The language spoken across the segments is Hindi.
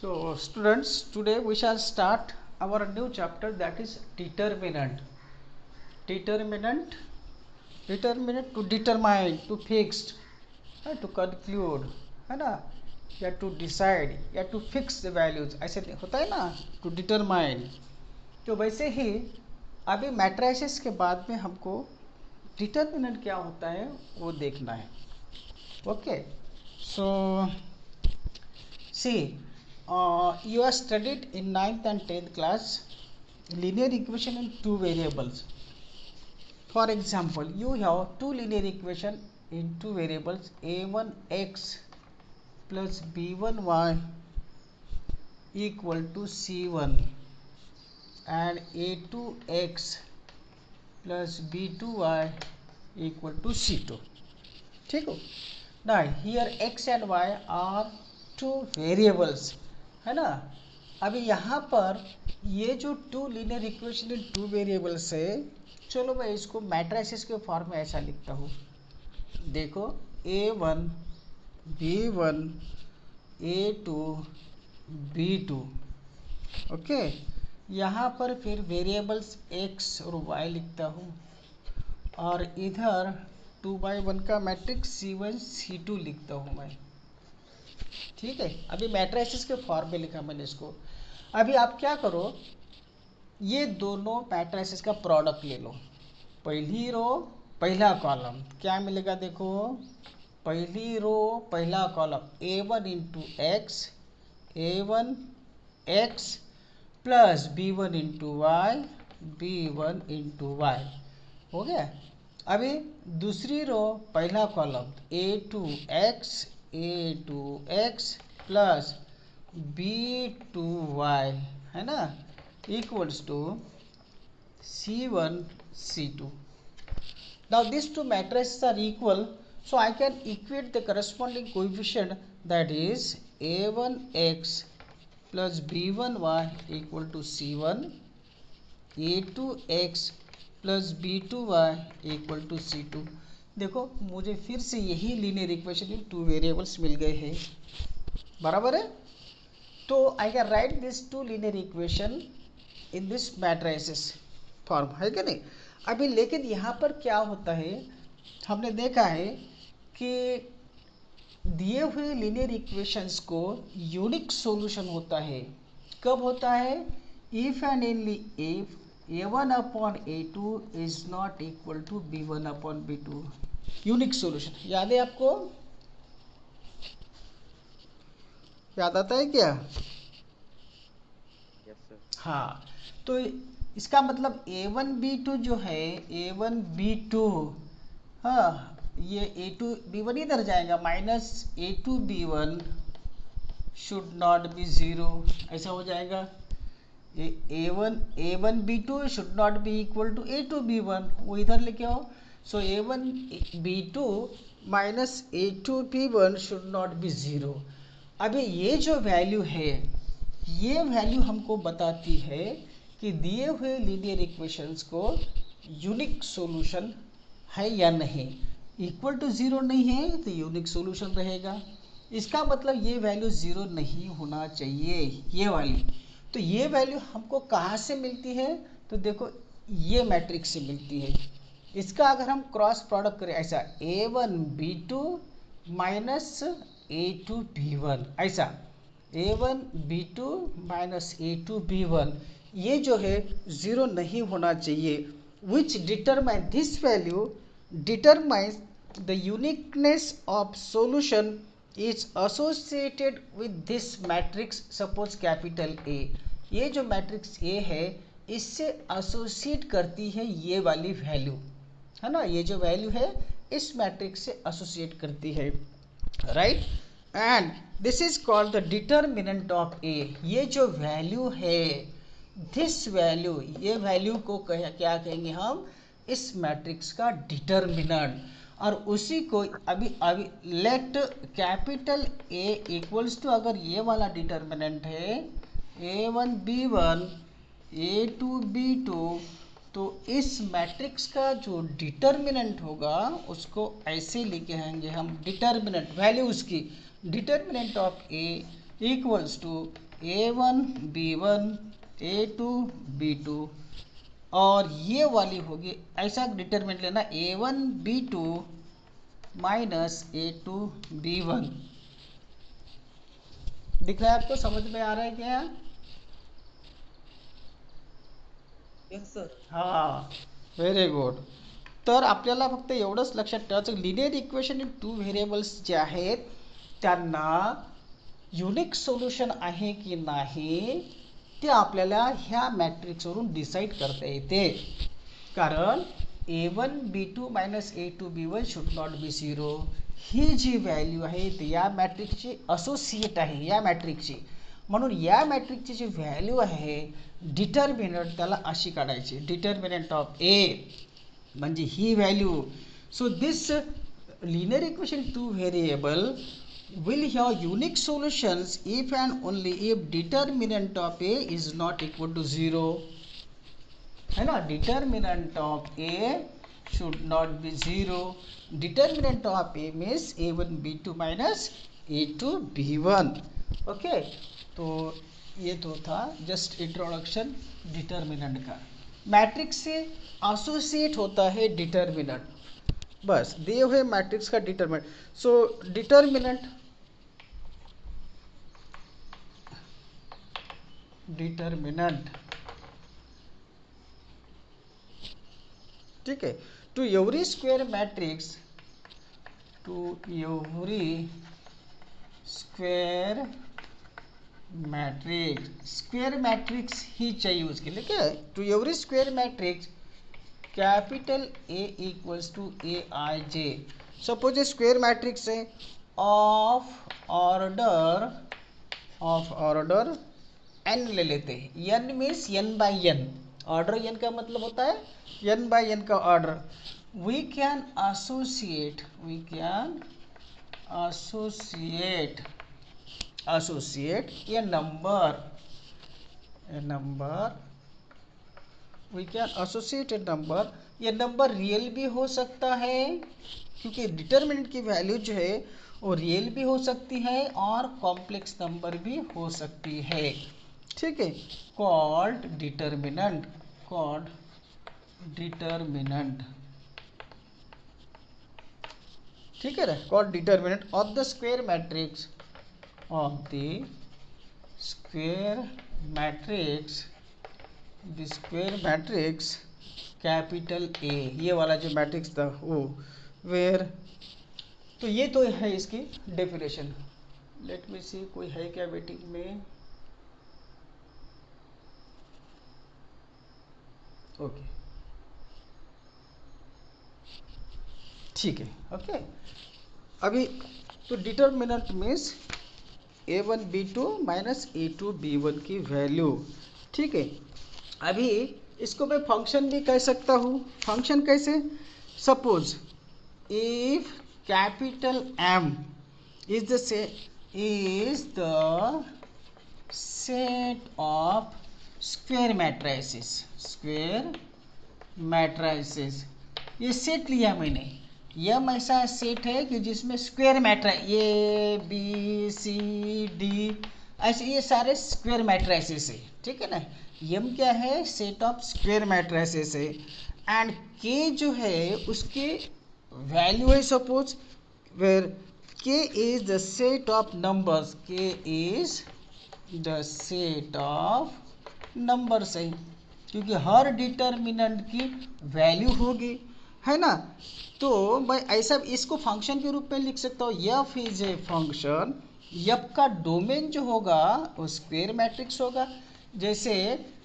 So students, today we shall start our new chapter, that is determinant. Determinant, determinant to determine, to fix, to conclude, है ना, या to decide, या to fix the values, ऐसे होता है ना, to determine. तो वैसे ही अभी मैट्रिसेस के बाद में हमको डिटर्मिनेंट क्या होता है वो देखना है. Okay, so see, you are studied in 9th and 10th class linear equation in two variables. For example, you have two linear equation in two variables, a1x plus b1y equal to c1 and a2x plus b2y equal to c2. ठीक हो. Now here x and y are two variables, है ना. अभी यहाँ पर ये जो two linear equation in two variables है, चलो मैं इसको मैट्रिसेस के फॉर्म में ऐसा लिखता हूँ. देखो a1 b1 a2 b2. Okay, यहाँ पर फिर वेरिएबल्स x और y लिखता हूँ और इधर 2/1 का मैट्रिक्स c1 c2 लिखता हूँ मैं. ठीक है, अभी मैट्रिसेस के फॉर्म में लिखा मैंने इसको. अभी आप क्या करो, ये दोनों मैट्रिसेस का प्रोडक्ट ले लो. पहली रो पहला कॉलम क्या मिलेगा, देखो पहली रो पहला column a1 into x, a1 x plus b1 into y, b1 into y. हो गया. अभी दूसरी रो पहला कॉलम a2x प्लस b2y, है ना, equals to c1 c2. Now these two matrices are equal, so I can equate the corresponding coefficient, that is a1x plus b1y equal to c1, a2x plus b2y equal to c2. देखो मुझे फिर से यही linear equation in two variables मिल गए हैं, बराबर है. तो I can write this two linear equation in this matrices form, है कि नहीं. अभी लेकिन यहाँ पर क्या होता है, हमने देखा है कि दिए हुए लीनियर इक्वेशंस को यूनिक सॉल्यूशन होता है. कब होता है, if and only if a1 upon a2 is not equal to b1 upon b2. Unique solution याद है आपको, याद आता है क्या? Yes sir. हाँ, तो इसका मतलब a1 b2 जो है, a1 b2, हाँ ये a2 b1 इधर जाएगा, minus a2 b1 should not be zero, ऐसा हो जाएगा. a1 b2 should not be equal to a2 b1, वो इधर लेके आओ. सो a1 b2 minus a2 b1 should not be zero. अभी ये जो वैल्यू है, ये वैल्यू हमको बताती है कि दिए हुए लीनियर इक्वेशंस को यूनिक सॉल्यूशन है या नहीं. इक्वल टू ज़ीरो नहीं है तो यूनिक सॉल्यूशन रहेगा. इसका मतलब ये वैल्यू ज़ीरो नहीं होना चाहिए, ये वाली. तो ये वैल्यू हमको कहाँ से मिलती है, तो देखो ये मैट्रिक्स से मिलती है. इसका अगर हम क्रॉस प्रोडक्ट करें ऐसा, a1 b2 minus a2 b1, ऐसा a1 b2 minus a2 b1, ये जो है ज़ीरो नहीं होना चाहिए. विच determine this value determines the uniqueness of solution is associated with this matrix. Suppose capital A, ये जो मैट्रिक्स A है इससे एसोसिएट करती है ये वाली वैल्यू, है ना. ये जो वैल्यू है इस मैट्रिक्स से एसोसिएट करती है, right. And this is called the determinant of A. ये जो वैल्यू है, दिस वैल्यू, ये वैल्यू को क्या कहेंगे हम, इस मैट्रिक्स का डिटर्मिनेंट. और उसी को अभी let capital A equals to, अगर ये वाला डिटर्मिनेंट है a1 b1 a2 b2, तो इस मैट्रिक्स का जो डिटर्मिनेंट होगा उसको ऐसे लिखेंगे हम, डिटर्मिनेंट वैल्यू उसकी, determinant of A equals to A1 B1 A2 B2, और ये वाली होगी ऐसा डिटरमिनेंट लेना A1 B2 minus A2 B1। दिख रहा है आपको, समझ में आ रहा है क्या? Yes sir. हा, व्हेरी गुड. तर आपल्याला फक्त एवढंच लक्षात ठेवायचं, linear equation in two variables जे आहेत त्यांना युनिक सोल्युशन आहे की नाही ते आपल्याला ह्या मॅट्रिक्सवरून डिसाईड करता येते. कारण A1 B2 minus A2 B1 should not be zero, ही जी व्हॅल्यू आहे ती या मॅट्रिक्सची असोसिएट आहे या मॅट्रिक्सची. म्हणून या मॅट्रिक्सची जी व्हॅल्यू आहे डिटर्मिनंट त्याला अशी काढायची, डिटर्मिनंट ऑफ ए म्हणजे ही value. So this linear equation two variable will have unique solutions if and only if determinant of a is not equal to 0, है ना. determinant of a should not be 0. determinant of a means a1 b2 minus a2 b1. Okay, तो ये तो था जस्ट इंट्रोडक्शन डिटर्मिनेंट का. मैट्रिक्स से एसोसिएट होता है डिटर्मिनेंट, बस दिए हुए मैट्रिक्स का डिटर्मिनेंट. सो डिटर्मिनेंट ठीक है. To every square matrix, to every square matrix, square matrix ही च्या यूज केले काय. To every square matrix capital A equals to A I J. Suppose ये स्क्वेयर मैट्रिक्स है ऑफ ऑर्डर एन ले लेते हैं. N means N by N, order N का मतलब होता है एन बाई एन का order. We can associate a number, we can associate a number. ये नंबर रियल भी हो सकता है क्योंकि डिटर्मिनेंट की वैल्यू जो है वो रियल भी हो सकती है और कॉम्प्लेक्स नंबर भी हो सकती है. ठीक है, कॉल्ड डिटर्मिनेंट ठीक है ना, called determinant of the square matrix, of the square matrix capital A, ये वाला जो मैट्रिक्स था वो वेयर. तो ये तो है इसकी डेफिनेशन. लेट मी सी कोई है क्या वेटिंग में. ओके ठीक है. ओके अभी तो determinant means A1 B2 minus A2 B1 की वैल्यू. ठीक है, अभी इसको मैं फंक्शन भी कह सकता हूँ. फंक्शन कैसे, suppose if capital M is the set of square matrices. ये सेट लिया मैंने, यम ऐसा सेट है कि जिसमें square matrix A B C D ऐसे ये सारे स्क्वायर मैट्रिसेस है. ठीक है ना, यम क्या है, सेट ऑफ स्क्वायर मैट्रिसेस है. एंड के जो है उसके वैल्यू है suppose where K is the set of numbers, K is the set of numbers है क्योंकि हर डिटर्मिनेंट की वैल्यू होगी, है ना. तो मैं ऐसा इसको फंक्शन के रूप में लिख सकता हूँ. F is a function, F का डोमेन जो होगा वो स्क्वेयर मैट्रिक्स होगा. जैसे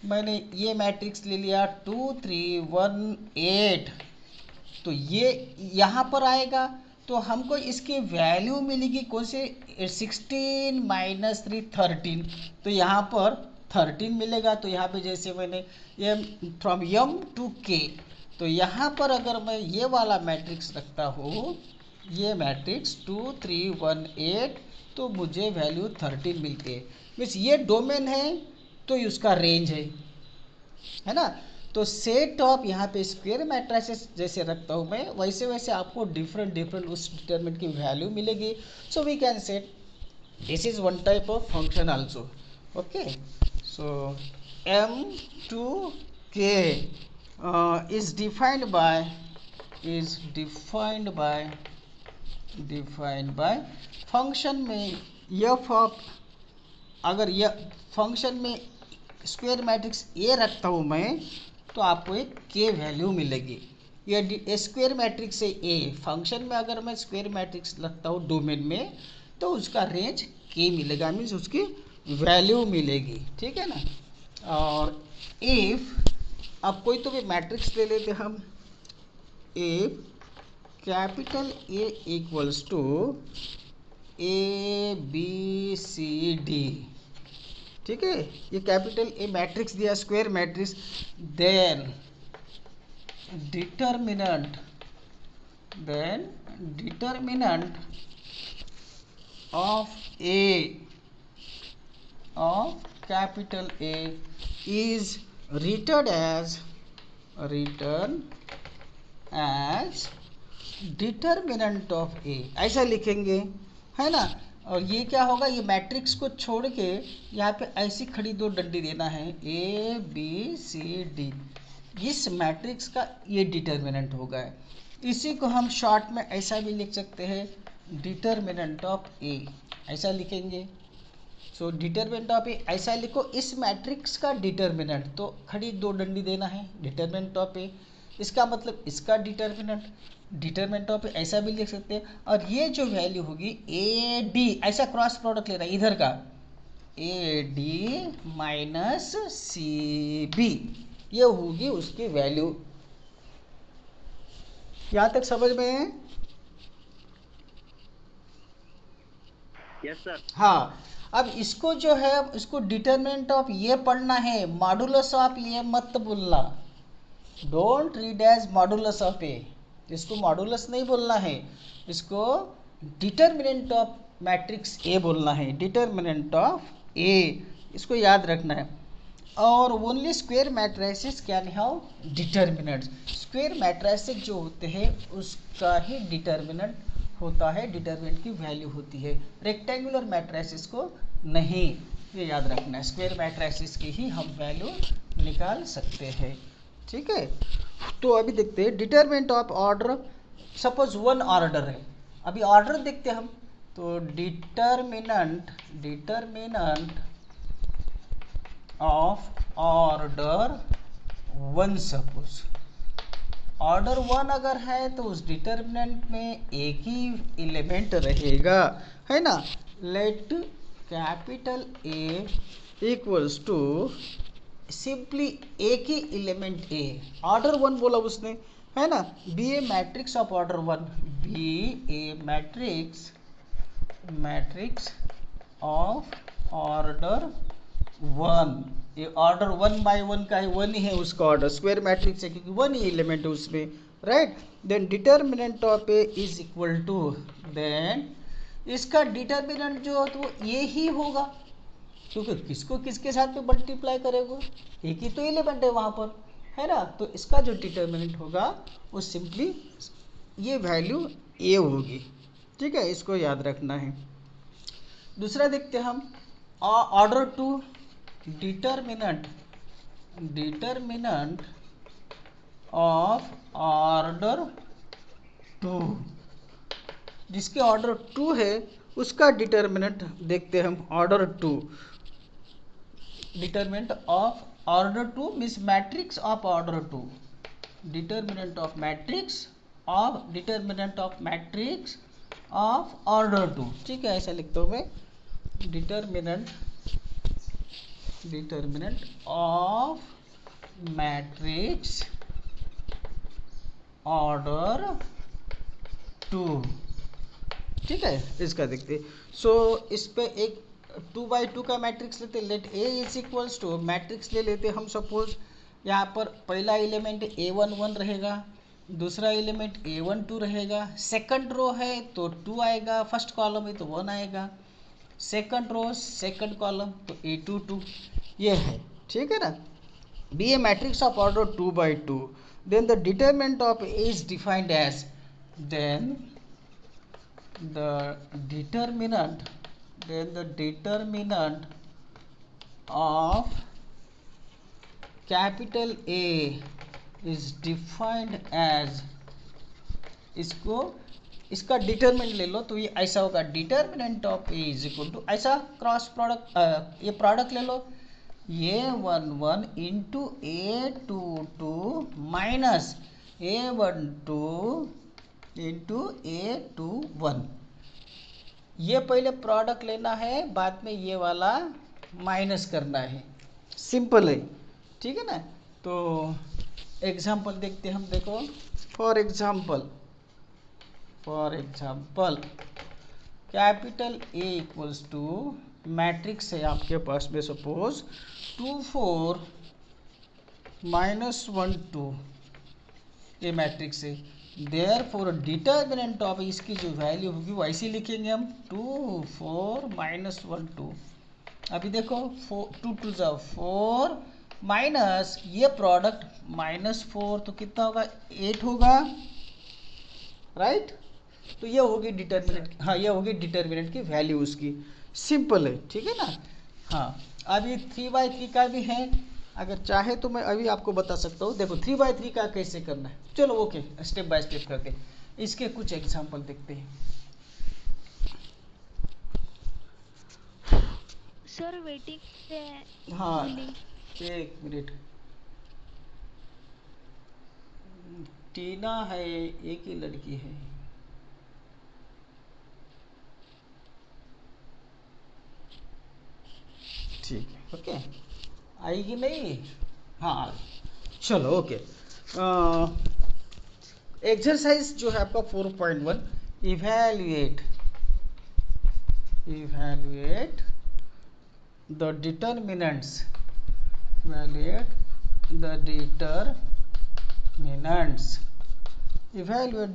मैंने ये मैट्रिक्स ले लिया 2 3 1 8, तो ये यहाँ पर आएगा तो हमको इसकी वैल्यू मिलेगी कौन से 16 माइनस 3 13, तो यहाँ पर 13 मिलेगा. तो यहाँ पे जैसे मैंने एम फ्रॉम एम टू के, तो यहाँ पर अगर मैं ये वाला मैट्रिक्स रखता हूँ, ये मैट्रिक्स 2 3 1 8, तो मुझे वैल्यू 13 मिलती है. मीन्स ये डोमेन है तो उसका रेंज है ना. तो सेट ऑफ यहाँ पे स्क्वायर मैट्रिसेस जैसे रखता हूँ मैं, वैसे वैसे आपको डिफरेंट उस डिटरमिनेंट की वैल्यू मिलेगी. So we can set this is one type of function also. Okay, so m2k is defined by function में f ऑफ, अगर यह फंक्शन में स्क्वायर मैट्रिक्स ए रखता हूँ मैं तो आपको एक के वैल्यू मिलेगी। ये स्क्वायर मैट्रिक्स है ए, फंक्शन में अगर मैं स्क्वायर मैट्रिक्स रखता हूँ डोमेन में तो उसका रेंज के मिलेगा, मीन्स उसकी वैल्यू मिलेगी, ठीक है ना। और इफ अब कोई तो भी मैट्रिक्स ले लेते हम, if capital A equals to A B C D, ठीक है, ये कैपिटल ए मैट्रिक्स दिया, square matrix, then determinant of A of capital A is return as determinant of A, ऐसा लिखेंगे, है ना। और ये क्या होगा, ये मैट्रिक्स को छोड़ के यहाँ पे ऐसी खड़ी दो डंडी देना है, ए बी सी डी, इस मैट्रिक्स का ये डिटरमिनेंट होगा। इसी को हम शॉर्ट में ऐसा भी लिख सकते हैं, डिटरमिनेंट ऑफ ए, ऐसा लिखेंगे। सो डिटरमिनेंट ऑफ ए ऐसा लिखो, इस मैट्रिक्स का डिटरमिनेंट, तो खड़ी दो डंडी देना है, डिटरमिनेंट ऑफ ए, इसका मतलब इसका डिटरमिनेंट ऑफ ए ऐसा भी लिख सकते हैं। और ये जो वैल्यू होगी ए डी, ऐसा क्रॉस प्रोडक्ट लेना है इधर का, A D minus C B, ये होगी उसकी वैल्यू। यहाँ तक समझ में है? Yes sir. हाँ, अब इसको जो है इसको डिटरमिनेंट ऑफ ये पढ़ना है, मॉडुलस ऑफ ये मत बोलना, don't read as modulus of A, इसको मॉडुलस नहीं बोलना है, इसको डिटरमिनेंट ऑफ मैट्रिक्स ए बोलना है, डिटरमिनेंट ऑफ ए, इसको याद रखना है। और only square matrices can have determinants, square matrices जो होते हैं उसका ही डिटरमिनेंट होता है, डिटरमिनेंट की वैल्यू होती है, रेक्टेंगुलर मैट्रिसेस को नहीं, ये याद रखना है, स्क्वायर मैट्रिसेस की ही हम वैल्यू निकाल सकते हैं, ठीक है। तो अभी देखते हैं determinant of order, suppose one order है, अभी ऑर्डर देखते हैं हम, तो determinant of order one, suppose order one अगर है तो उस डिटरमिनेंट में एक ही एलिमेंट रहेगा, है ना। Let capital A equals to simply एक ही एलिमेंट ए, ऑर्डर वन बोला उसने, है ना, be A matrix of order one, be A matrix of order one, ये ऑर्डर वन बाय वन का है, वन ही है उसका ऑर्डर, स्क्वायर मैट्रिक्स है क्योंकि वन ही एलिमेंट है उसमें, right. Then determinant of A is equal to, then इसका डिटरमिनेंट जो है तो वो ये ही होगा, क्योंकि किसको किसके साथ में मल्टीप्लाई करेगा, एक ही तो एलिमेंट है वहाँ पर, है ना। तो इसका जो डिटरमिनेंट होगा वो सिंपली ये वैल्यू ए होगी, ठीक है, इसको याद रखना है। दूसरा देखते हैं हम, order two, determinant of order two, जिसके ऑर्डर टू है उसका डिटरमिनेंट देखते हैं हम, order two, determinant of order two means matrix of order two, determinant of matrix of order two, ठीक है, ऐसा लिखता हूँ मैं, determinant of matrix order two, ठीक है, इसका देखते। सो इस पे एक 2x2 का मैट्रिक्स लेते, let A is equals to, matrix ले लेते हम, सपोज यहाँ पर पहला एलिमेंट a11 रहेगा, दूसरा एलिमेंट a12 रहेगा, सेकंड रो है तो 2 आएगा, फर्स्ट कॉलम है तो 1 आएगा, सेकंड रो सेकंड कॉलम तो a22, ये है, ठीक है ना। Be A matrix of order 2x2, then the determinant of A is defined as, then the determinant of capital A is defined as, इसको इसका डिटरमिनेंट ले लो तो ये ऐसा होगा, determinant of A is equal to, ऐसा क्रॉस प्रोडक्ट, ये प्रोडक्ट ले लो, A11 into A22 minus A12 into A21। ये पहले प्रोडक्ट लेना है, बाद में ये वाला माइनस करना है, सिंपल है, ठीक है ना। तो एग्जाम्पल देखते हैं हम, देखो for example capital A equals to, matrix है आपके पास में सपोज 2 4 -1 2, ये मैट्रिक्स है, देयर फॉर डिटर्मिनेंट ऑफ, इसकी जो वैल्यू होगी वो ऐसे लिखेंगे हम 2 4 -1 2। अभी देखो 2 2 4 माइनस ये प्रोडक्ट -4 तो कितना होगा, 8 होगा, राइट। तो ये होगी डिटर्मिनेंट, हाँ ये होगी डिटर्मिनेंट की वैल्यू उसकी, सिंपल है, ठीक है ना। हाँ अब ये 3/3 का भी है, अगर चाहे तो मैं अभी आपको बता सकता हूँ। देखो 3/3 का कैसे करना है, चलो ओके स्टेप बाय स्टेप करते हैं, इसके कुछ एग्जांपल देखते हैं। सर वेटिंग पे हाँ मिली। एक मिनट, टीना है, एक ही लड़की है, ठीक है ओके, आएगी नहीं, हाँ चलो ओके। एक्सरसाइज जो है आपका 4.1, evaluate the determinants, evaluate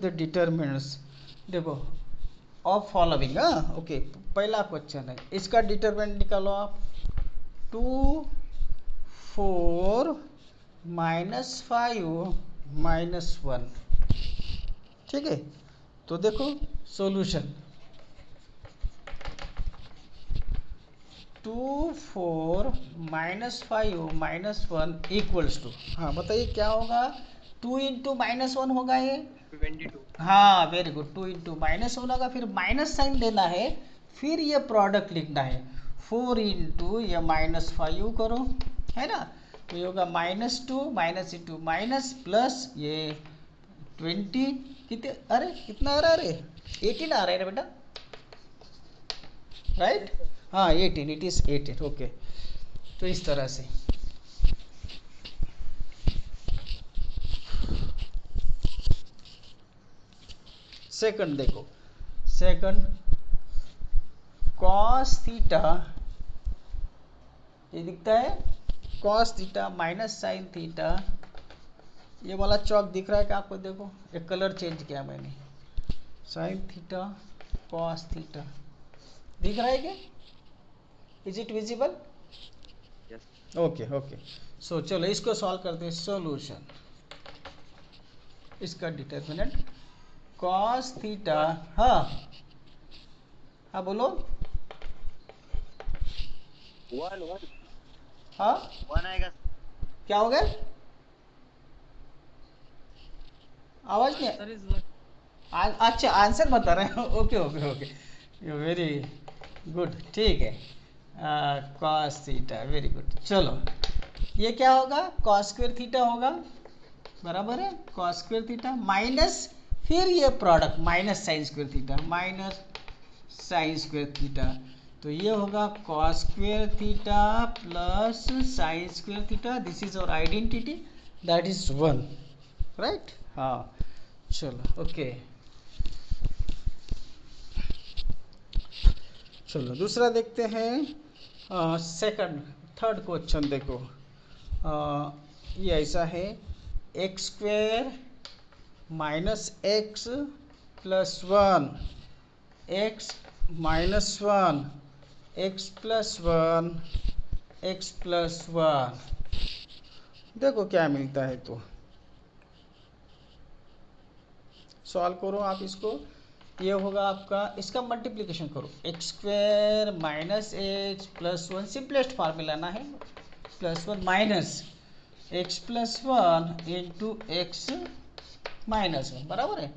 the determinants, देखो ऑफ फॉलोइंग, हाँ ओके, पहला क्वेश्चन है, इसका डिटरमिनेंट निकालो आप, 2 4 -5 -1, ठीक है। तो देखो सॉल्यूशन 2 4 -5 -1 इक्वल्स टू, हाँ बताइए क्या होगा, 2 इंटू -1 होगा ये, 22। हाँ वेरी गुड, 2 इंटू -1 होगा, फिर माइनस साइन देना है, फिर ये प्रोडक्ट लिखना है, 4 इंटू ये -5 करो, है ना, तो ये होगा -2 माइनस इंटू माइनस प्लस ये 20, कितने, अरे कितना आ रहा है, अरे 18 आ रहा है ना बेटा, राइट, हाँ 18, इट इज 18 ओके। तो इस तरह से सेकंड देखो, सेकंड कॉस थीटा, ये दिखता है cos theta minus sine theta, ये वाला चौक दिख रहा है क्या आपको, देखो एक कलर चेंज किया मैंने, साइन थीटा कॉस थीटा दिख रहा है क्या, is it visible, okay okay. So चलो इसको सॉल्व करते हैं, सॉल्यूशन, इसका डिटरमिनेंट कॉस थीटा, हाँ हाँ बोलो, 1 हाँ 1 आएगा। क्या हो गया, आवाज नहीं, आंसर इज 1। अच्छा आंसर बता रहे हैं, okay okay okay, very good, ठीक है, कॉस थीटा, वेरी गुड। चलो ये क्या होगा, कॉस स्क्वायर थीटा होगा, बराबर है, कॉस स्क्वायर थीटा माइनस, फिर ये product minus sine square theta, minus sine square theta, तो ये होगा cos square theta plus sine square theta, this is our identity, that is 1, right, हाँ चलो ओके। चलो दूसरा देखते हैं, सेकंड थर्ड क्वेश्चन देखो, ये ऐसा है, x square -x + 1, x -1 x + 1 x + 1, देखो क्या मिलता है, तो सॉल्व करो आप इसको, ये होगा आपका, इसका मल्टीप्लिकेशन करो, x square minus X plus one, simplest formula ना है, plus one minus X plus one into x minus one, बराबर है।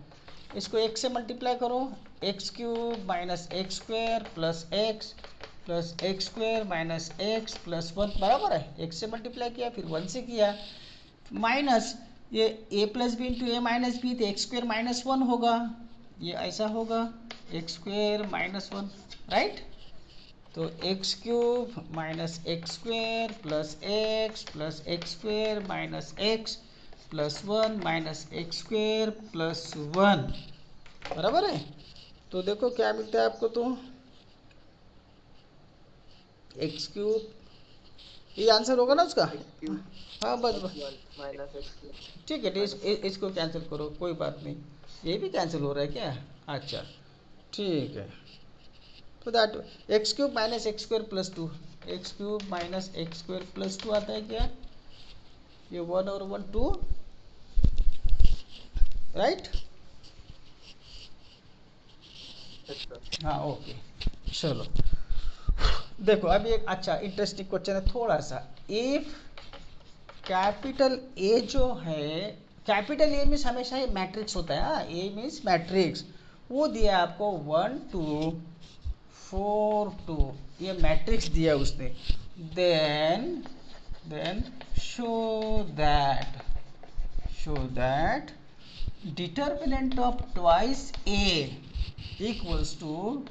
इसको एक से मल्टीप्लाई करो, x cube minus X square plus X square minus X plus one, बराबर है। एक्स से मल्टीप्लाई किया, फिर वन से किया, माइनस ये A plus B into A minus B, तो एक्स स्क्वायर माइनस वन होगा, ये ऐसा होगा X square minus one, right. तो X cube minus X square plus X square minus X plus one minus X square plus one, बराबर है। तो देखो क्या मिलता है आपको, तो एक्स क्यूब, ये आंसर होगा ना उसका। हाँ बस बस, माइनस एक्स ठीक है, तो इसको कैंसिल करो, कोई बात नहीं। ये भी कैंसिल हो रहा है क्या? अच्छा ठीक है। तो that x cube minus X square plus two, x cube minus X square plus two आता है क्या? ये वन और वन टू, राइट। हाँ ओके, चलो देखो अभी एक अच्छा इंटरेस्टिंग क्वेश्चन है थोड़ा सा। इफ कैपिटल ए जो है, कैपिटल ए मीन्स हमेशा ये मैट्रिक्स होता है, हाँ ए मीन्स मैट्रिक्स, वो दिया आपको 1 2 4 2, ये मैट्रिक्स दिया उसने। Then show that determinant of twice A equals to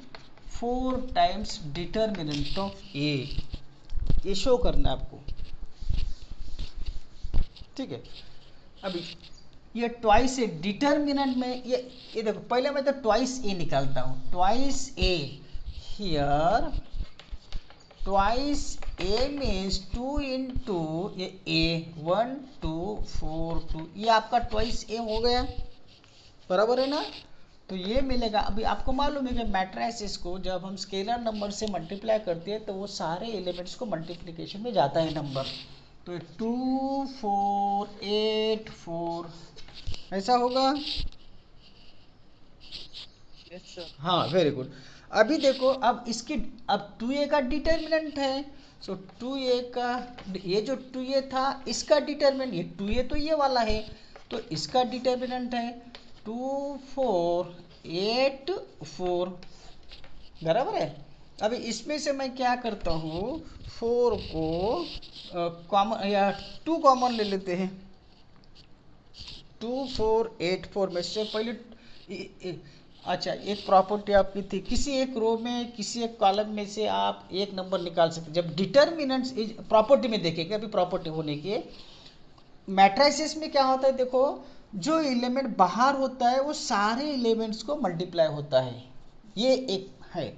4 times determinant of A, ये शो करना है आपको, ठीक है। अभी ये ट्वाइस ए डिटर्मिनेंट में, ये देखो पहले मैं तो ट्वाइस ए निकालता हूँ, twice A here, twice A means 2 into ये ए 1 2 4 2, ये आपका ट्वाइस ए हो गया, बराबर है ना। तो ये मिलेगा। अभी आपको मालूम है कि मैट्रिसेस को जब हम स्केलर नंबर से मल्टीप्लाई करते हैं तो वो सारे एलिमेंट्स को मल्टीप्लिकेशन में जाता है नंबर, तो 2 4 8 4 ऐसा होगा। Yes sir. हाँ वेरी गुड। अभी देखो, अब इसकी, अब 2a का डिटर्मिनेंट है, सो 2a का, ये जो 2a था इसका डिटर्मिनेंट, ये 2a तो ये वाला है, तो इसका डिटर्मिनेंट है 2 4 8 4, बराबर है। अभी इसमें से मैं क्या करता हूँ, 4 को कॉमन या 2 कॉमन ले लेते हैं, 2 4 8 4 में से पहले अच्छा एक प्रॉपर्टी आपकी थी, किसी एक रो में किसी एक कॉलम में से आप एक नंबर निकाल सकते, जब डिटर्मिनेंट्स प्रॉपर्टी में देखेंगे, अभी प्रॉपर्टी होने के मैट्रिसेस में क्या होता है, देखो जो एलिमेंट बाहर होता है वो सारे एलिमेंट्स को मल्टीप्लाई होता है, ये एक है।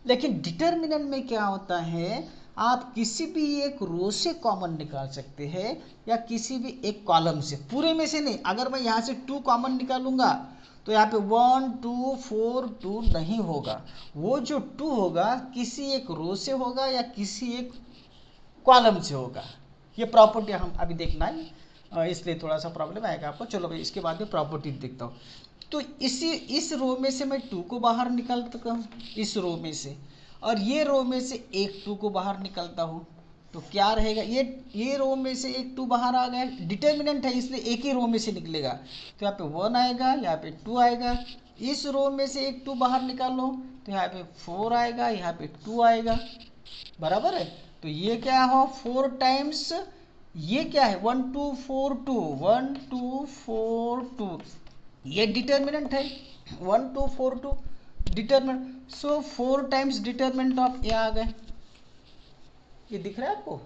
लेकिन डिटर्मिनेंट में क्या होता है, आप किसी भी एक रो से कॉमन निकाल सकते हैं या किसी भी एक कॉलम से, पूरे में से नहीं। अगर मैं यहाँ से 2 कॉमन निकालूंगा तो यहाँ पे 1 2 4 2 नहीं होगा, वो जो 2 होगा किसी एक रो से होगा या किसी एक कॉलम से होगा। ये प्रॉपर्टी हम अभी देखना है, इसलिए थोड़ा सा प्रॉब्लम आएगा आपको। चलो भाई इसके बाद में प्रॉपर्टी देखता हूँ। तो इस रो में से मैं 2 को बाहर निकालता हूँ, इस रो में से, और ये रो में से एक 2 को बाहर निकालता हूँ, तो क्या रहेगा, ये रो में से एक 2 बाहर आ गया, डिटर्मिनेंट है इसलिए एक ही रो में से निकलेगा, तो यहाँ पे 1 आएगा, यहाँ पे 2 आएगा। इस रो में से एक 2 बाहर निकालो तो यहाँ पे 4 आएगा, यहाँ पे 2 आएगा, बराबर है। तो ये क्या हो, 4 टाइम्स, ये क्या है 1 2 4 2 1 2 4 2, ये डिटर्मिनेंट है 1 2 4 2 determinant, so 4 times determinant of A आ गए, ये दिख रहा है आपको।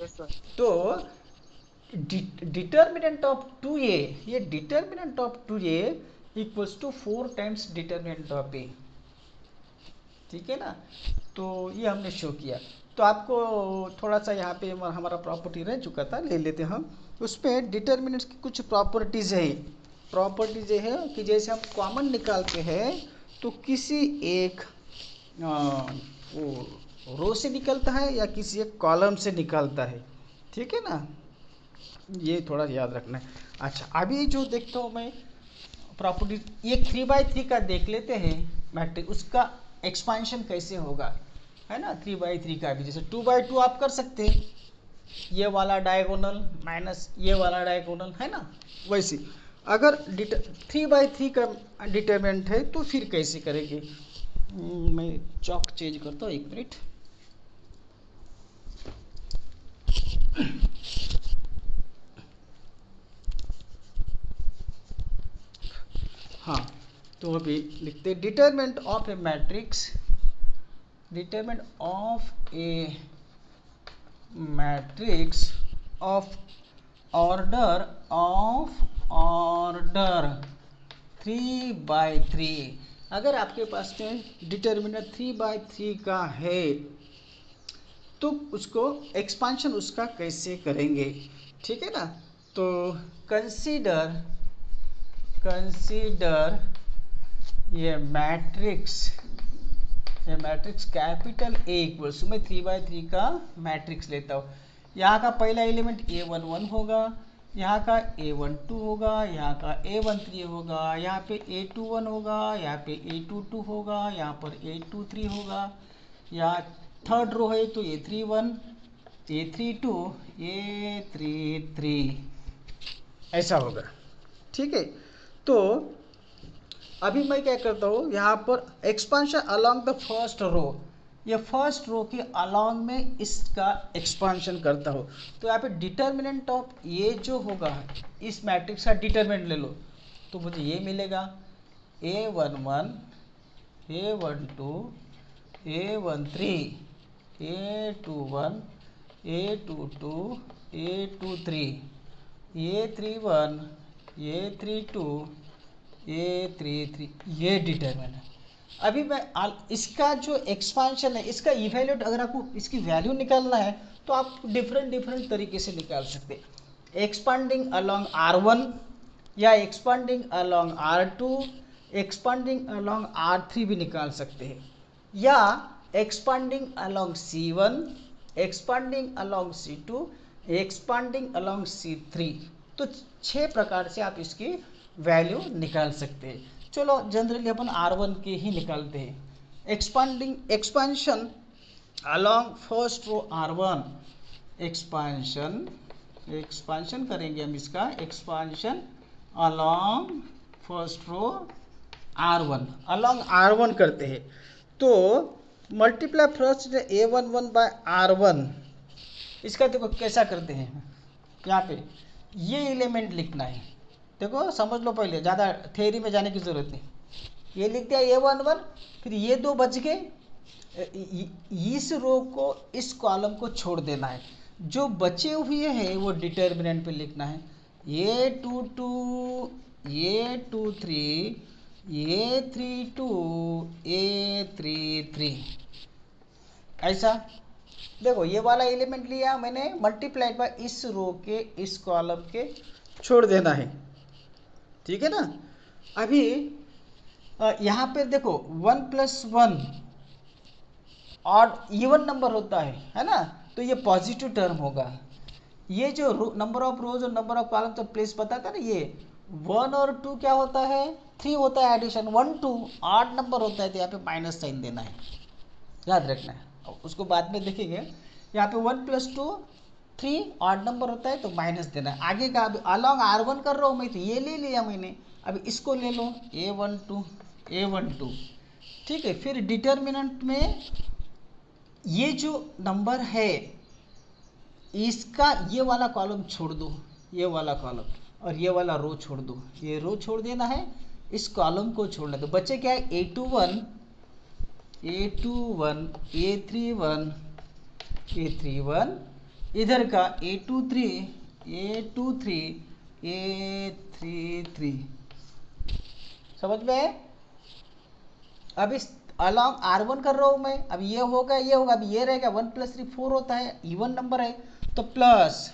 Yes sir. तो डिटर्मिनेंट ऑफ 2a, ये determinant of 2a equals to 4 times determinant of a, ठीक है ना। तो ये हमने शो किया। तो आपको थोड़ा सा यहाँ पे हमारा प्रॉपर्टी रह चुका था, ले लेते हम। उसमें डिटर्मिनेंट्स की कुछ प्रॉपर्टीज़ है, प्रॉपर्टीज है कि जैसे हम कॉमन निकालते हैं तो किसी एक वो रो से निकलता है या किसी एक कॉलम से निकलता है, ठीक है ना, ये थोड़ा याद रखना है। अच्छा अभी जो देखता हूँ मैं प्रॉपर्टी ये 3/3 का देख लेते हैं मैट्रिक्स, उसका एक्सपांशन कैसे होगा, है ना। 3/3 का भी जैसे 2/2 आप कर सकते हैं, ये वाला डायगोनल माइनस ये वाला डायगोनल, है ना। वैसे अगर 3/3 का डिटरमिनेंट है तो फिर कैसे करेंगे। मैं चौक चेंज करता हूँ, 1 मिनट। हाँ, तो अभी लिखते हैं determinant of A matrix, determinant of A matrix of order 3/3। अगर आपके पास में डिटरमिनेंट 3/3 का है तो उसको एक्सपांशन उसका कैसे करेंगे, ठीक है ना। तो कंसीडर ये मैट्रिक्स कैपिटल ए इक्वल्स, मैं 3/3 का मैट्रिक्स लेता हूँ। यहाँ का पहला एलिमेंट A11 होगा, यहाँ का A12 होगा, यहाँ का A13 होगा, यहाँ पे A21 होगा, यहाँ पे A22 होगा, यहाँ पर A23 होगा, यहाँ थर्ड रो है तो A31, A32, A33 ऐसा होगा, ठीक है। तो अभी मैं क्या करता हूँ, यहाँ पर expansion along the first row, ये फर्स्ट रो के अलोंग में इसका एक्सपांशन करता हूँ। तो यहाँ पे डिटर्मिनेंट ऑफ ये जो होगा, इस मैट्रिक्स का डिटर्मिनेंट ले लो तो मुझे ये मिलेगा A11, A12, A13, A21, A22, A23, A31, A32, A33, ये डिटर्मिनेंट। अभी मैं इसका जो एक्सपांशन है, इसका इवैल्यूएट, अगर आपको इसकी वैल्यू निकालना है तो आप डिफरेंट तरीके से निकाल सकते हैं। एक्सपांडिंग अलोंग R1 या expanding along R2, expanding along R3 भी निकाल सकते हैं, या expanding along C1, expanding along C2, expanding along C3। तो 6 प्रकार से आप इसकी वैल्यू निकाल सकते हैं। चलो जनरली अपन R1 के ही निकालते हैं। Expansion along first row R1, expansion करेंगे हम इसका, expansion along first row R1, along R1 करते हैं। तो multiply first A11 bye R1, इसका देखो कैसा करते हैं। यहाँ पे ये एलिमेंट लिखना है, देखो समझ लो, पहले ज़्यादा थ्योरी में जाने की ज़रूरत नहीं। ये लिख दिया A11, फिर ये 2 बच गए, इस रो को, इस कॉलम को छोड़ देना है, जो बचे हुए हैं वो डिटर्मिनेंट पे लिखना है। A22, A23, A32, A33 ऐसा। देखो ये वाला एलिमेंट लिया मैंने, मल्टीप्लाइड बाय इस रो के, इस कॉलम के छोड़ देना है, ठीक है ना। अभी यहाँ पे देखो 1 + 1 और इवन नंबर होता है ना, तो ये पॉजिटिव टर्म होगा। ये जो नंबर ऑफ रोज और नंबर ऑफ कॉलम तो प्लेस बताता है ना, ये 1 और 2 क्या होता है, 3 होता है एडिशन, 1 2 8 नंबर होता है, तो यहाँ पे माइनस साइन देना है, याद रखना है, उसको बाद में देखेंगे। यहाँ पे 1 + 2 3 8 नंबर होता है तो माइनस देना है। आगे का अभी अलॉन्ग R1 कर रहा हूँ मैं, तो ये ले लिया मैंने, अभी इसको ले लो A12, ठीक है। फिर डिटर्मिनेंट में ये जो नंबर है इसका ये वाला कॉलम छोड़ दो, ये वाला कॉलम, और ये वाला रो छोड़ दो, ये रो छोड़ देना है, इस कॉलम को छोड़ना। तो बच्चे क्या है, A21, A31, A31, इधर का A23, A33, समझ में है। अब इस अलॉन्ग R1 कर रहा हूँ मैं, अब ये होगा, अब ये रहेगा, 1 + 3 4 होता है, इवन नंबर है, तो प्लस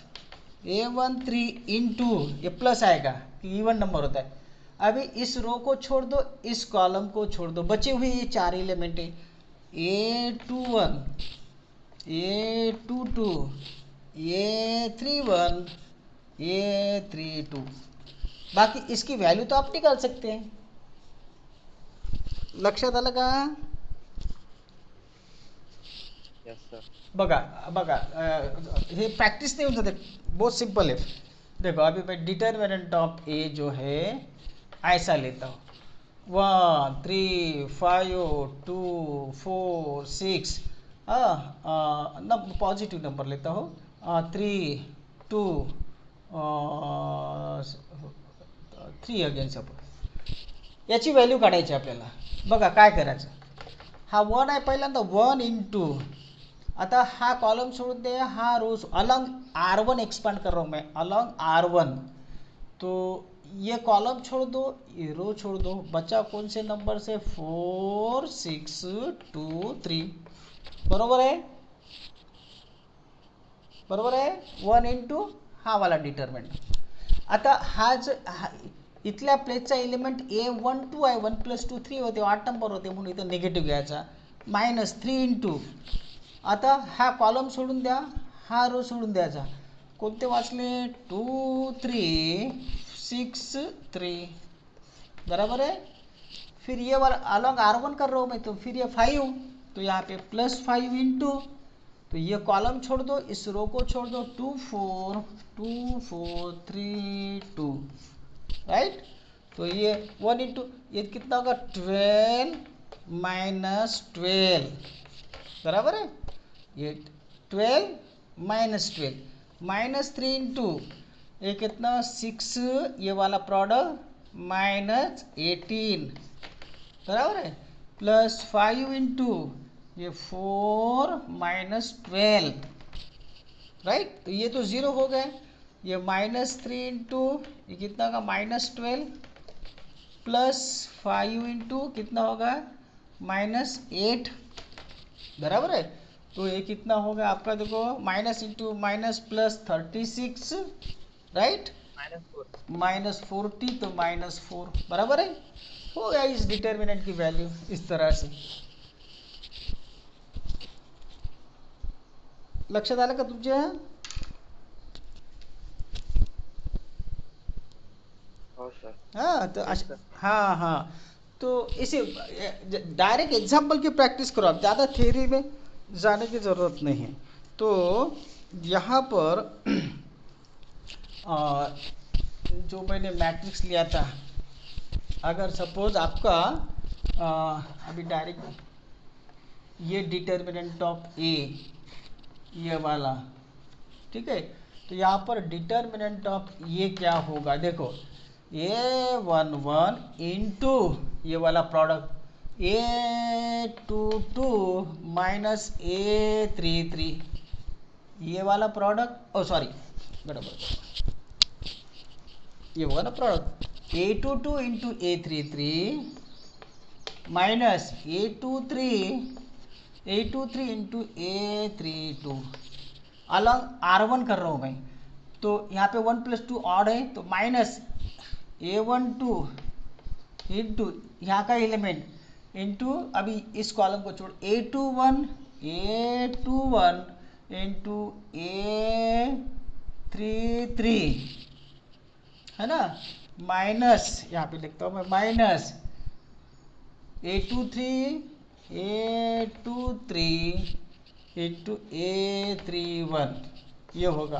A13 इंटू, ये प्लस आएगा, इवन नंबर होता है। अभी इस रो को छोड़ दो, इस कॉलम को छोड़ दो, बचे हुए ये 4 एलिमेंट है, A21, A22, A31, A32, बाकी इसकी वैल्यू तो आप निकाल सकते हैं. लक्षात आलं का? Yes, sir. बघा बघा हे प्रैक्टिस नहीं होता, बहुत सिंपल है. देखो अभी मैं डिटर्मिनेंट ऑफ ए जो है ऐसा लेता हूँ. 1 3 5 2 4 6 पॉजिटिव नंबर लेता हूँ. 3 2 3 अगेन सपोज. याची व्हॅल्यू काढायची आपल्याला. बघा काय करायचं. हा 1 आहे पहिल्यांदा 1 इंटू. आता हा कॉलम छोड़ दे, हा रो अलॉन्ग R1 एक्सपांड कर रहा हूँ मैं, अलॉन्ग R1. तो ये कॉलम छोड़ दो, ये रो छोड़ दो, बचा कौन से नंबर से? 4 6 2 3. बरोबर है? बरोबर आहे. 1 इंटू हा वाला डिटर्मिनंट. आता इथल्या प्लेसचा एलिमेंट A12 आहे. 1 + 2 3 होते, 8 नंबर होते, म्हणून इथं निगेटिव्ह घ्यायचा. -3 इंटू. आता हा कॉलम सोडून द्या, हा रो सोडून द्यायचा. कोणते वाचले? 2 3 6 3. बराबर है. फिर ये वाला अलॉन्ग R1 कर रहा हूँ मैं, तो फिर ये 5, तो यहाँ पे +5 इंटू. तो ये कॉलम छोड़ दो, इस रो को छोड़ दो. 2 4 2 4 3 2. राइट. तो ये 1 इंटू, ये कितना होगा? 12 - 12. बराबर है. ये 12 - 12 -3 इंटू ये कितना? 6. ये वाला प्रोडक्ट -18. बराबर है. +5 इंटू ये 4 - 12. राइट. तो ये तो 0 हो गए. ये -3 इंटू ये कितना का? -12 +5 इंटू कितना होगा? -8. बराबर है. तो ये कितना होगा आपका? देखो माइनस इंटू माइनस +36. राइट. -4. -40 तो -4. बराबर है. हो गया इस डिटर्मिनेंट की वैल्यू इस तरह से. लक्षात आलं का तुमच्या? हो सर. हाँ तो Yes, sir. हाँ हाँ. तो इसे डायरेक्ट एग्जाम्पल की प्रैक्टिस करो आप, ज़्यादा थ्योरी में जाने की ज़रूरत नहीं है. तो यहाँ पर जो मैंने मैट्रिक्स लिया था, अगर सपोज आपका अभी डायरेक्ट ये डिटर्मिनेंट ऑफ ए, ये वाला, ठीक है. तो यहाँ पर डिटर्मिनेंट ऑफ ये क्या होगा? देखो A11 इंटू ये वाला प्रोडक्ट A22 माइनस A33. ये वाला प्रोडक्ट, ओ सॉरी बराबर, ये होगा ना product A22 into A33 minus A23 into A32. Along R1 कर रहा हूँ मैं. तो यहाँ पे 1 + 2 ऑड है, तो माइनस A12 इंटू यहाँ का एलिमेंट इंटू अभी इस कॉलम को छोड़ A21 इंटू A33 है ना. माइनस यहाँ पे लिखता हूँ मैं, माइनस A23 इंटू A31. ये होगा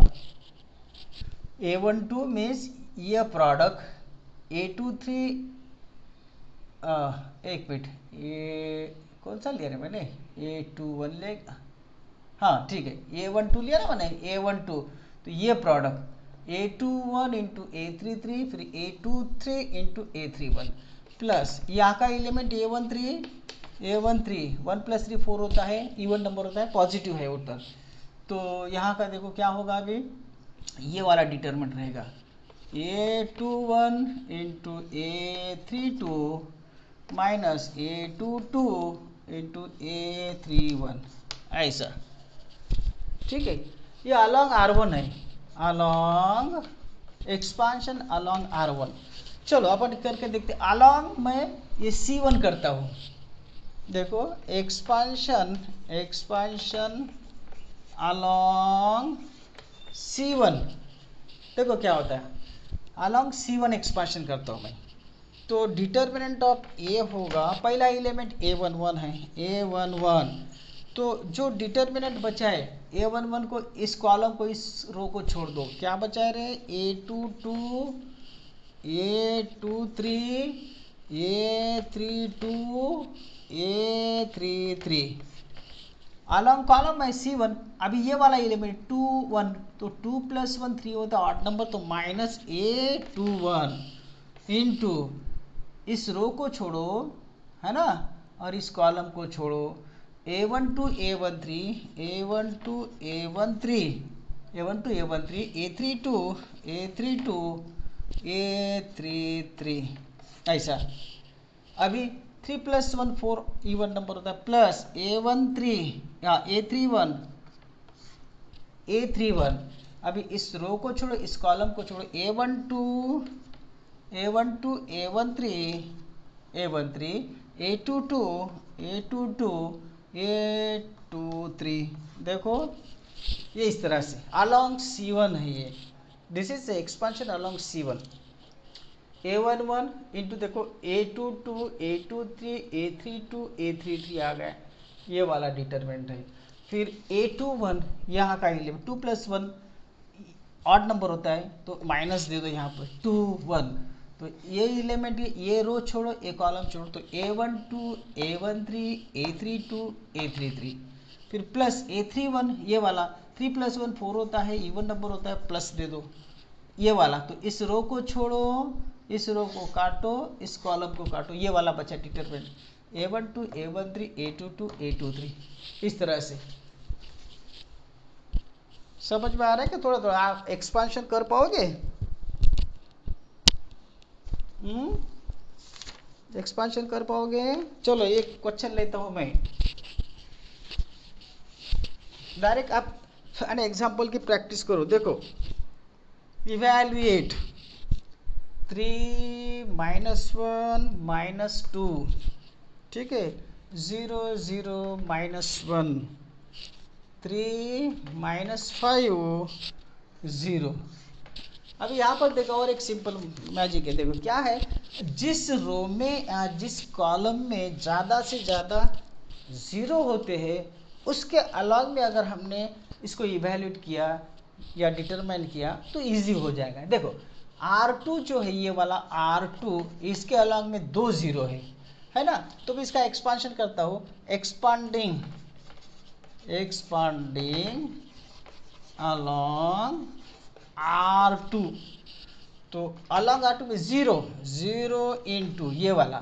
A12 मीन्स ये प्रोडक्ट A23. एक मिनट, ये कौन सा लिया ना मैंने? A21 ले, हाँ ठीक है, A12 लिया ना मैंने, A12. तो ये प्रोडक्ट A21 इंटू A33 फिर A23 इंटू A31 प्लस यहाँ का एलिमेंट A13 1 + 3 4 होता है, इवन नंबर होता है, पॉजिटिव है उत्तर. तो यहाँ का देखो क्या होगा अभी, ये वाला डिटरमिनेंट रहेगा A21 into A32 minus A22 into A31 ऐसा. ठीक है. ये अलॉन्ग R1 है, अलॉन्ग एक्सपांशन अलॉन्ग R1. चलो अपन करके देखते. अलॉन्ग मैं ये C1 करता हूँ. देखो एक्सपांशन अलॉन्ग C1. देखो क्या होता है. अलॉन्ग C1 एक्सपांशन करता हूँ मैं, तो डिटर्मिनेंट ऑफ ए होगा, पहला एलिमेंट A11 है, A11, तो जो डिटर्मिनेंट बचा है A11 को, इस कॉलम को, इस रो को छोड़ दो, क्या बचा रहे, A22, A23, A32, A33, along column है C1। अभी ये वाला एलिमेंट 2 1, तो 2 + 1 3 होता है ऑड नंबर, तो माइनस A21 इंटू इस रो को छोड़ो, है ना, और इस कॉलम को छोड़ो, A12 A13, A12 A13, A12 A13, A32 A32, A33, ऐसा। अभी 3 + 1 4 इवन नंबर होता है, प्लस A13 या A31, A31, अभी इस रो को छोड़ो, इस कॉलम को छोड़ो, A12 A12 A13 A13, A22 A22 A23, देखो ये इस तरह से अलॉन्ग C1 है ये, this is expansion along C1। A11 into देखो A22 A23 A32 A33 आ गया, ये वाला डिटरमिनेंट है। फिर A21 यहाँ का एलिमेंट 2 + 1 ऑड नंबर होता है, तो माइनस दे दो यहाँ पर 2 1, तो ये एलिमेंट, ये रो छोड़ो, ये कॉलम छोड़ो, तो A12 A13 A32 A33, फिर प्लस A31 ये वाला, 3 + 1 4 होता है, इवन नंबर होता है, प्लस दे दो ये वाला, तो इस रो को छोड़ो, इस रो को काटो, इस कॉलम को काटो, ये वाला बचा determinant A12 A13 A22 A23, इस तरह से। समझ में आ रहा है कि थोड़ा थोड़ा आप एक्सपांशन कर पाओगे? एक्सपांशन कर पाओगे? चलो एक क्वेश्चन लेता हूं मैं, डायरेक्ट आप एन एग्जांपल की प्रैक्टिस करो। देखो, इवैल्यूएट 3 - 1 - 2, ठीक है, 0 0 -1, 3 - 5 0। अभी यहाँ पर देखो और एक सिंपल मैजिक है, देखो क्या है, जिस रो में जिस कॉलम में ज़्यादा से ज़्यादा 0 होते हैं, उसके अलॉन्ग में अगर हमने इसको इवैल्यूएट किया या डिटरमाइन किया तो इजी हो जाएगा। देखो R2 जो है, ये वाला R2, इसके अलॉन्ग में 2 0 है ना, तो मैं इसका एक्सपांशन करता हूँ, एक्सपांडिंग along R2, तो अलॉन्ग R2 में 0 0 इंटू ये वाला,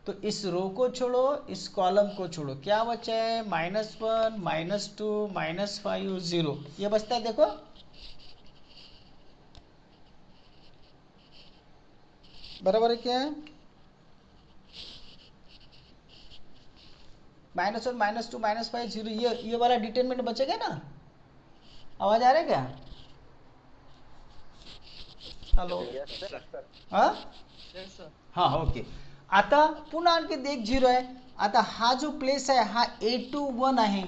तो इस रो को छोड़ो, इस कॉलम को छोड़ो, क्या बचा है, -1 -2 -5 0, ये बचता है। देखो बराबर है क्या है, -1 -2 -5 0, ये वाला डिटरमिनेंट बचेगा ना। आवाज आ रहा है क्या? हॅलो, हाँ हाँ ओके। आता पुन्हा आणखी एक 0 आहे। आता हा जो प्लेस आहे हा A21 आहे,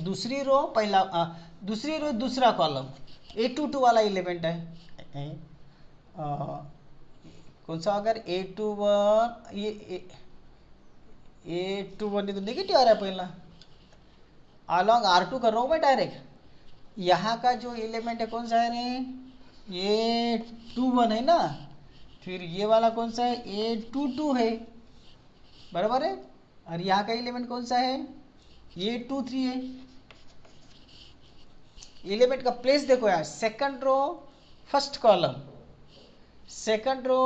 दुसरी रो पहिला, दुसरी रो दूसरा कॉलम, A22 वाला एलिमेंट है, कौन सा, अगर A21, ये A21 तो नेगेटिव आ रहा है पहला, अलॉन्ग R2 कर रहा हूँ मैं डायरेक्ट। यहाँ का जो एलिमेंट है कौन सा है रे, A21 है ना, फिर ये वाला कौन सा है, A22 है, बराबर है, और यहाँ का एलिमेंट कौन सा है, A23 है। एलिमेंट का प्लेस देखो यार, second row first column, second row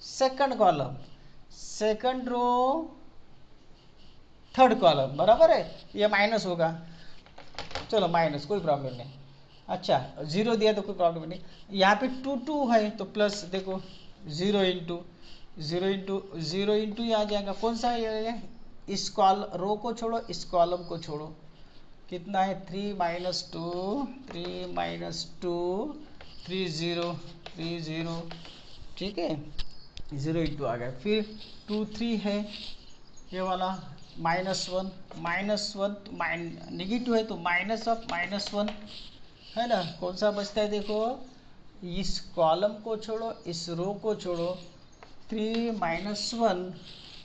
second column, second row third column, बराबर है, ये माइनस होगा, चलो माइनस, कोई प्रॉब्लम नहीं। अच्छा 0 दिया तो कोई प्रॉब्लम नहीं, यहाँ पे 2 2 है तो प्लस, देखो 0 इंटू 0 इंटू ये आ जाएगा, कौन सा है, इस रो को छोड़ो, इस कॉलम को छोड़ो, कितना है, 3 - 2 3 - 2 3 0 3 0, ठीक है, 0 इंटू आ गया, फिर 2 3 है ये वाला, -1 नेगेटिव है तो माइनस ऑफ -1 है ना, कौन सा बचता है, देखो इस कॉलम को छोड़ो, इस रो को छोड़ो, 3 माइनस 1,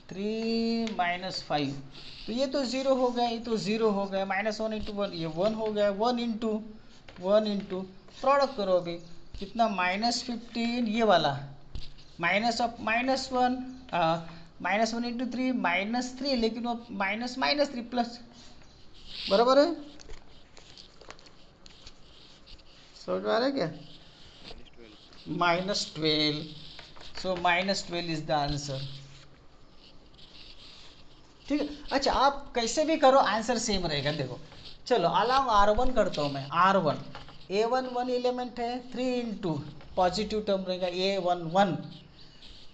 3 माइनस 5, तो ये तो ज़ीरो हो गया, ये तो ज़ीरो हो गया, -1 इंटू 1 ये 1 हो गया, 1 इंटू प्रोडक्ट करो अभी, कितना -15, ये वाला माइनस ऑफ -1, -1 इंटू 3 -3, लेकिन वो -3 प्लस, बराबर है, समझ में आ रहा है क्या? -12, सो -12 इज द आंसर। ठीक है, अच्छा आप कैसे भी करो आंसर सेम रहेगा। देखो चलो अलाउ R1 करता हूँ मैं, R1 A1 1 एलिमेंट है, 3 इंटू पॉजिटिव टर्म रहेगा A11,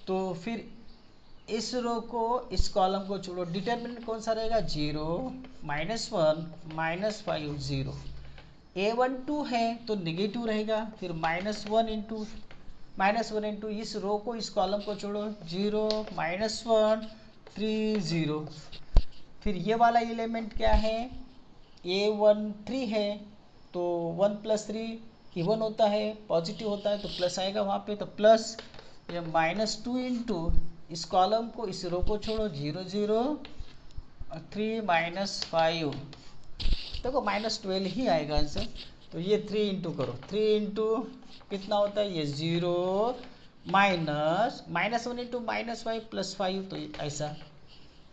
तो फिर इस रो को, इस कॉलम को छोड़ो, डिटर्मिनेंट कौन सा रहेगा, 0, -1, -5, 0। A12 है तो नेगेटिव रहेगा, फिर -1 इंटू इस रो को, इस कॉलम को छोड़ो, 0, -1, 3, 0। फिर ये वाला एलिमेंट क्या है, A13 है, तो 1 + 3 इवन होता है, पॉजिटिव होता है तो प्लस आएगा वहाँ पे, तो प्लस ये -2 इंटू इस कॉलम को, इस रो को छोड़ो, 0, 0, 3 -5, देखो -12 ही आएगा आंसर। तो ये 3 इंटू करो, 3 इंटू कितना होता है, ये 0, -1 इंटू -5 + 5, तो ऐसा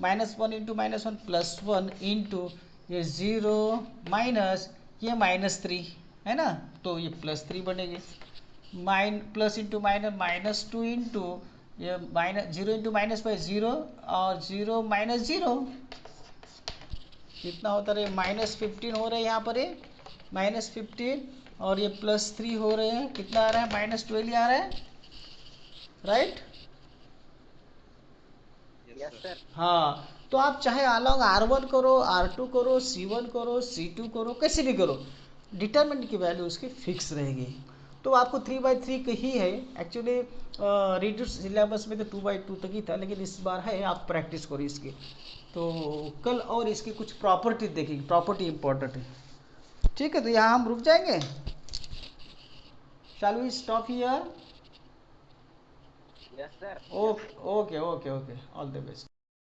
-1 इंटू -1 + 1 इंटू ये 0 माइनस ये -3 है ना, तो ये +3 बनेगी, प्लस इंटू माइनस -2 इंटू ये -0 इंटू -5 0, और 0 -0 कितना होता रहे, -15 हो रहे हैं यहाँ पर, ये -15 और ये +3 हो रहे हैं, कितना आ रहा है, -12 ही आ रहा है, राइट। Yes sir. हाँ, तो आप चाहे अलॉन्ग R1 करो, R2 करो, C1 करो, C2 करो, कैसे भी करो, डिटरमिनेंट की वैल्यू उसकी फिक्स रहेगी। तो आपको 3/3 ही है एक्चुअली, रिड्यूस सिलेबस में तो 2/2 तक ही था, लेकिन इस बार है, आप प्रैक्टिस करो इसकी। तो कल और इसकी कुछ प्रॉपर्टी देखेंगे, प्रॉपर्टी इंपॉर्टेंट है। ठीक है, तो यहाँ हम रुक जाएंगे, shall we stop here? Yes sir. Okay okay okay okay, all the best.